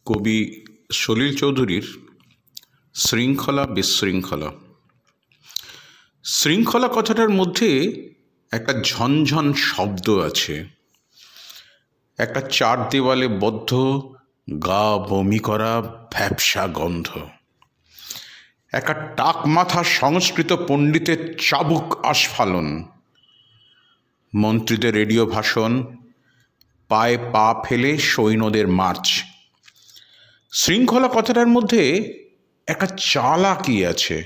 কবি সলিল চৌধুরীর শৃঙ্খলা বিশৃঙ্খলা। শৃঙ্খলা কথাটার মধ্যে একটা ঝনঝন শব্দ আছে, একটা চার দেওয়ালে বদ্ধ গা বমি করা ভ্যাপসা গন্ধ, একটা টাক মাথা সংস্কৃত পণ্ডিতের চাবুক আস্ফালন, মন্ত্রীদের রেডিও ভাষণ, পায়ে পা ফেলে সৈন্যদের মার্চ। শৃঙ্খলা কথাটার মধ্যে একটা চালাকি আছে,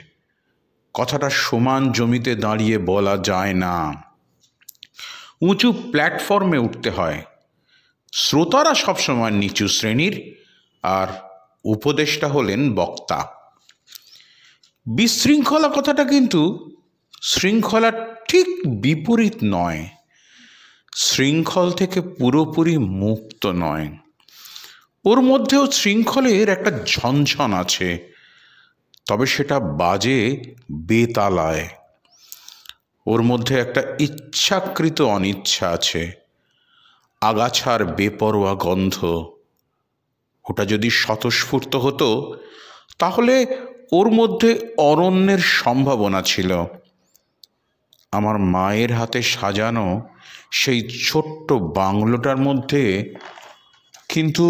কথাটা সমান জমিতে দাঁড়িয়ে বলা যায় না, উঁচু প্ল্যাটফর্মে উঠতে হয়। শ্রোতারা সবসময় নিচু শ্রেণীর, আর উপদেষ্টা হলেন বক্তা। বিশৃঙ্খলা কথাটা কিন্তু শৃঙ্খলার ঠিক বিপরীত নয়, শৃঙ্খল থেকে পুরোপুরি মুক্ত নয়। ওর মধ্যেও শৃঙ্খলের একটা ঝনঝন আছে, তবে সেটা বাজে বেতালায়। ওর মধ্যে একটা ইচ্ছাকৃত অনিচ্ছা আছে, আগাছার বেপরোয়া গন্ধ। ওটা যদি স্বতঃস্ফূর্ত হতো তাহলে ওর মধ্যে অরণ্যের সম্ভাবনা ছিল। আমার মায়ের হাতে সাজানো সেই ছোট্ট বাংলোটার মধ্যে কিন্তু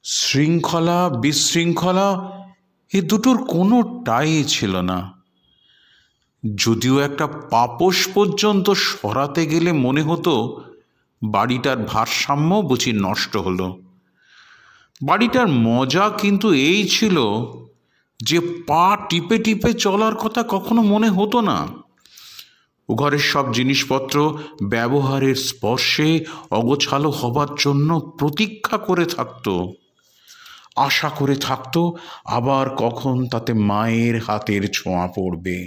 শৃঙ্খলা বিশৃঙ্খলা এ দুটোর কোনোটাই ছিল না। যদিও একটা পাপোশ পর্যন্ত সরাতে গেলে মনে হতো বাড়িটার ভারসাম্য বুঝি নষ্ট হলো। বাড়িটার মজা কিন্তু এই ছিল যে পা টিপে টিপে চলার কথা কখনো মনে হতো না। ও ঘরের সব জিনিসপত্র ব্যবহারের স্পর্শে অগোছালো হবার জন্য প্রতীক্ষা করে থাকতো, আশা করে থাকতো আবার কখন তাতে মায়ের হাতের ছোঁয়া পড়বে।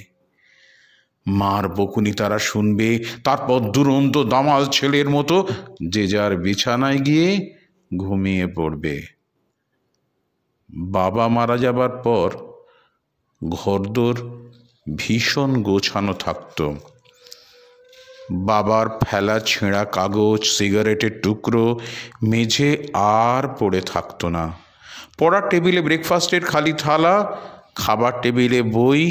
মার বকুনি তারা শুনবে, তারপর দুরন্ত দামাল ছেলের মতো যে যার বিছানায় গিয়ে ঘুমিয়ে পড়বে। বাবা মারা যাবার পর ঘরদোর ভীষণ গোছানো থাকতো। বাবার ফেলা ছেঁড়া কাগজ, সিগারেটের টুকরো মেঝে আর পড়ে থাকতো না। পড়ার টেবিলে ব্রেকফাস্টের খালি থালা, খাবার টেবিলে বই,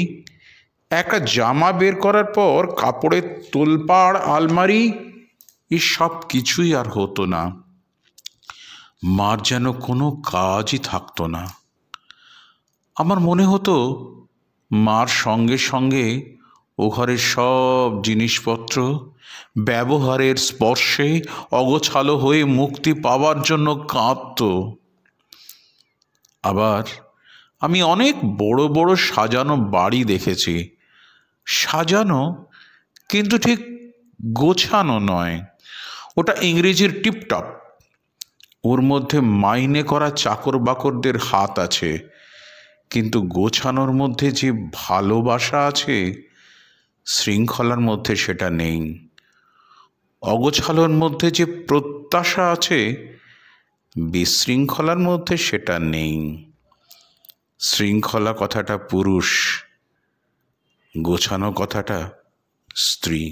একটা জামা বের করার পর কাপড়ের তোলপাড় আলমারি, এসব কিছুই আর হতো না। মার যেন কোনো কাজই থাকতো না। আমার মনে হতো মার সঙ্গে সঙ্গে ও ঘরের সব জিনিসপত্র ব্যবহারের স্পর্শে অগোছালো হয়ে মুক্তি পাওয়ার জন্য কাঁদত। আবার আমি অনেক বড় বড় সাজানো বাড়ি দেখেছি, সাজানো কিন্তু ঠিক গোছানো নয়। ওটা ইংরেজির টিপটপ। ওর মধ্যে মাইনে করা চাকর বাকরদের হাত আছে, কিন্তু গোছানোর মধ্যে যে ভালোবাসা আছে, শৃঙ্খলার মধ্যে সেটা নেই। অগোছালোর মধ্যে যে প্রত্যাশা আছে, বিশৃঙ্খলার মধ্যে সেটা নেই। শৃঙ্খলা কথাটা পুরুষ, গোছানো কথাটা স্ত্রী।